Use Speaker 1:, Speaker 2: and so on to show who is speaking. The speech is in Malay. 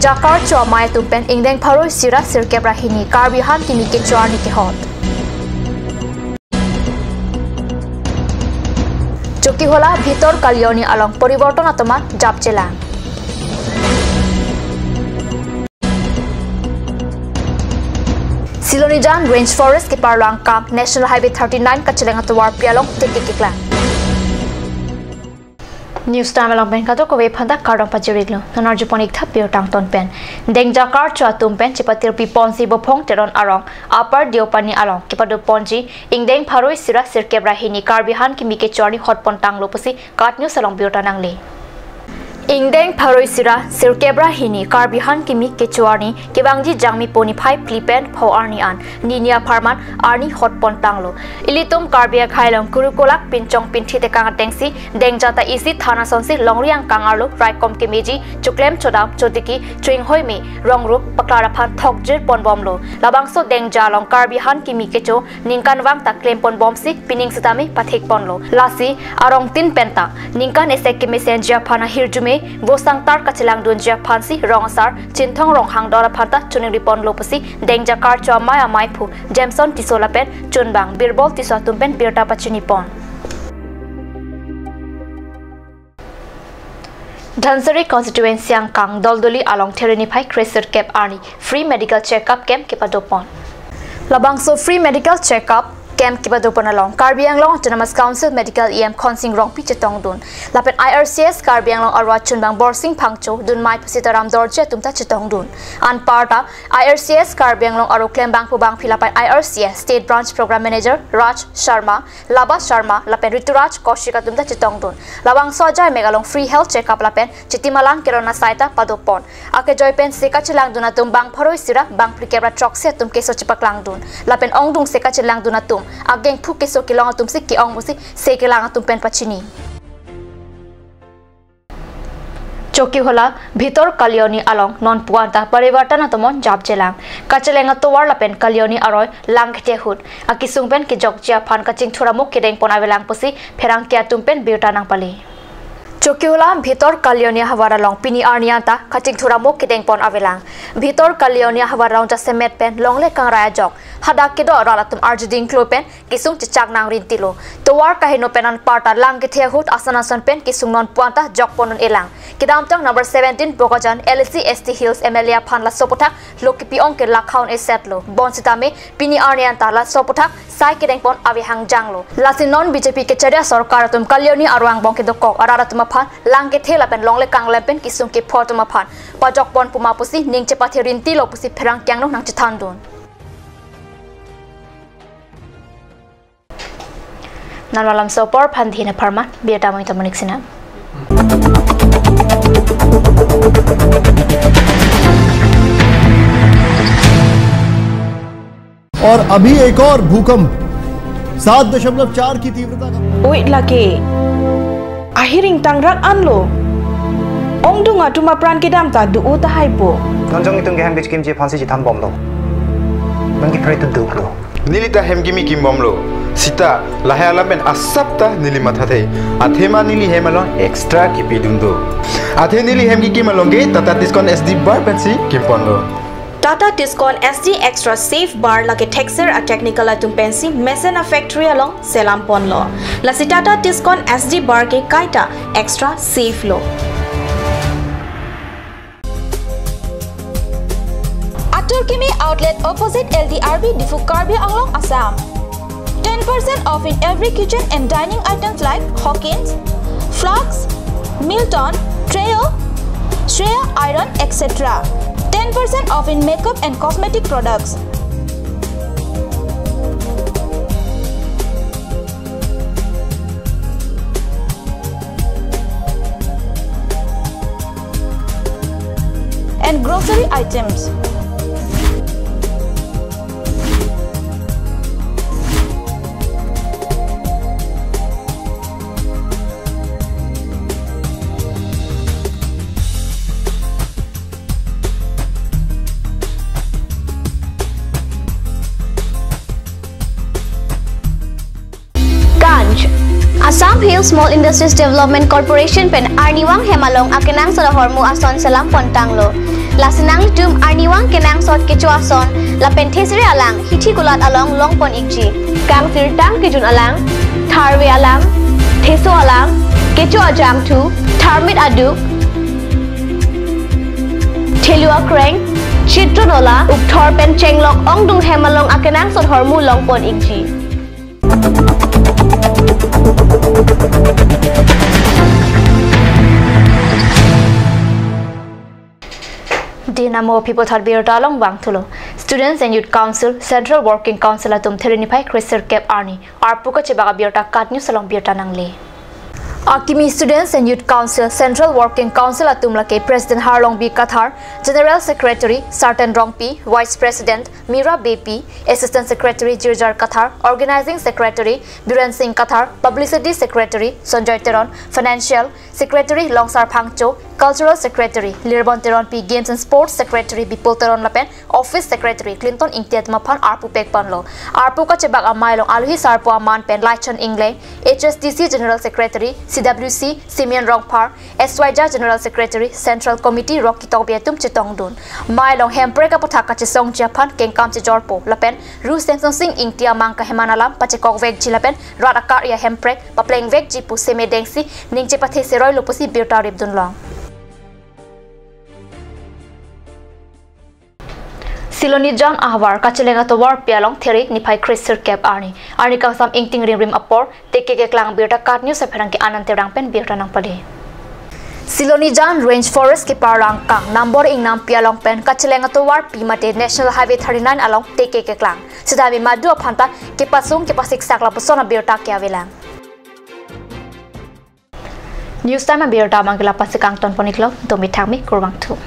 Speaker 1: Jakar cho mai tumpen ingdeng pharoi sira sirke brahini karbihan kimi ke chwarni ke hot Choki hola bhitor kalyoni along poriborton atoma japchelang Silonijan Range Forest ke parlang kam National Highway 39 kacheleng atwar pialong tekikiklang News time along pen kato ko we phanda kardong pajiriglo nanar juponik thapir tang ton pen deng jakar chwa tum pen chipatir pi ponsi bophong teron arong upper diopani along kipadu ponji ingdeng pharoi sira sirke brahini karbihan ki mike chorni hotpon tanglo pasi kat news along biota nangle Ingdeng pharoi sira sirke brahini karbihan ki mike chorni kibangji jangmi poni phai flipen pho arni an ninia pharman arni hotpon tanglo ilitum karbia khailong kurukolak pinchong pinthi te kang tengsi dengjata isi thana sonsi longriang kangarlo raikom ke meji chuklem chodam chodiki twing hoime rongruk paklara phan thokjir ponbomlo labangso dengja long karbihan ki mike cho ningkan wang ta klem ponbomsi pining sitami pathik ponlo lasi arong tin penta ningkan esek ke messenger phana hirjume Bosang tar kachilang dunjia phansi rongsar chinthong rong hang dora phanta chuning ripon lopasi dengja kar cho maya maipu Jameson tisola pen chunbang birbol tiso tumpen birta pachini pon Dhansari constituency ang kang doldoli along Therini phai Crescent Cap Arni free medical checkup camp kipadopon Labangso free medical checkup camp kipadopon along Karbi Anglong Autonomous Council Medical EM Khonsing Rong Pichetong dun lapen IRCS Karbi Anglong Arwa Chunbang Borsing Phangcho dun mai Pusitaram Dorje tumta chetong dun an parta IRCS Karbi Anglong Aru Klembang Pubang Philapan IRCS State Branch Program Manager Raj Sharma Laba Sharma lapen Rituraj Kaushika tumta chetong dun labang sojai megalong free health checkup lapen chitimalang kerona saita padopon ake joypen sekachilang dunatum bang pharoi sira bang prikebra trokse tum keso chipaklang dun lapen ongdung sekachilang dunatum ageng phuke so kilong atum sik ki ong musi se kelang atum pen pachini Choki hola bhitor kalyoni along non puanta parivartan atomon jab jelang kacheleng atowar lapen kalyoni aroy langkhte hut akisung pen ki jokja phan kaching thuramuk kedeng ponavelang pusi pherang kya tumpen birtanang pali Choki hola bhitor kalyoni hawara long pini arnianta kaching thuramuk kedeng pon avelang bhitor kalyoni hawara long semet pen longle kang raya jok hadak kedo ralatum arjuding klopen kisung chichak nang rintilo towar kahino penan parta langkithia hut asanason pen kisung non puanta jok ponon elang kidamtang number 17 Bogajan LC ST Hills Emelia Phanla Soputhak Lokipi Ongke Lakhaun Esetlo Bonsitame Pini Arnianta la Soputhak Sai Kedeng Pon Avihang Janglo Lasin non BJP ke Charia Sarkar tum Kalyoni Arwang Bongke Dokok Araratuma Phan Langkithela pen longle kang lepen kisung ke photuma phan pajok pon puma pusi ningche pathe rintilo pusi pherang kyang no nang chithandun Nalwalam sopor phandhina pharma bieta moi tamonik sina
Speaker 2: और अभी एक और भूकंप 7.4 की तीव्रता का
Speaker 3: ओइ लाके ahiring tangrak anlo ongdunga tuma pran ke dam ta du uta haipo
Speaker 4: nonjong itung ge hambich kimji phansi ji tham bomlo nongi phrai tu duklo
Speaker 5: nilita hemgimi kim bomlo sita lahaya ben asapta nili mathate athema nili hemalon extra kipidundo athe nili hemgi kimalonge tata discount SD bar pensi kimponlo
Speaker 3: Tata Tiscon SD Extra Safe Bar lake Texer a technical atum pensi Mesena Factory along Selam Ponlo. Lasi Tata Tiscon SD Bar ke kaita Extra Safe lo. Atur Kimi Outlet opposite LDRB Difu Karbi Anglong Assam. 10% off in every kitchen and dining items like Hawkins, Flux, Milton, Trail, Shreya Iron, etc. 10% off in makeup and cosmetic products. And grocery items.
Speaker 6: Assam Hill Small Industries Development Corporation pen Arniwang Hemalong akenang sa hormu ason salam pontanglo. Lasinang litum Arniwang kenang sot kecu ason la pentesri alang hithi kulat along longpon ikji. Kang sirtang kijun alang, tharwe alang, theso alang, kecu ajam tu, tharmit aduk, thelua kreng, chitronola, ukthor pen chenglok ongdung Hemalong akenang sot hormu longpon ikji.
Speaker 1: Dinamo people thought beer dalong wang thulo. Students and Youth Council, Central Working Council atum therenify Chriser Cap Arni. Arpuka chibaga beer ta kat news along beer tanang le. Akimi Students and Youth Council, Central Working Council atum lake President Harlong B. Kathar, General Secretary Sartan Rongpi, Vice President Mira BP, Assistant Secretary Jirjar Kathar, Organizing Secretary Biren Singh Kathar, Publicity Secretary Sanjay Teron, Financial Secretary Longsar Phangcho, Cultural Secretary Lirbon Teron P. Games and Sports Secretary Bipul Teron Lapen, Office Secretary Clinton Ingtiat Mapan Arpu Pekpanlo, Arpu Kachebag Amailong Alhi Sarpo Aman Pen Laichon Ingle, HSDC General Secretary CWC Simeon Rongpar, SYJA General Secretary Central Committee Rocky Taubiatum Chitongdun, Mailong Hempreka Potaka Chisong Japan Kengkam Chijorpo Lapen, Ru Sensong Sing Ingtia Mangka Hemanalam Pachekok Veg Chilapen, Radakar Ya Hemprek, Papleng Veg Jipu Semedengsi, Ningchepathe Seroy Lupusi Birta Ribdun Long. Siloni John Ahwar kachilenga to war pialong theri nipai Chriser Cap Arni kang sam ingting rim apor teke ke klang birta kat news apherang ke anante rang pen birta nang pade Siloni John Range Forest ke parang kang number ing nam pialong pen kachilenga to war pi mate National Highway 39 along teke ke klang sidami madu phanta ke pasung ke pasik sakla posona birta ke avelang News time birta mangila pasikang ton poniklo domi thangmi kurwang thu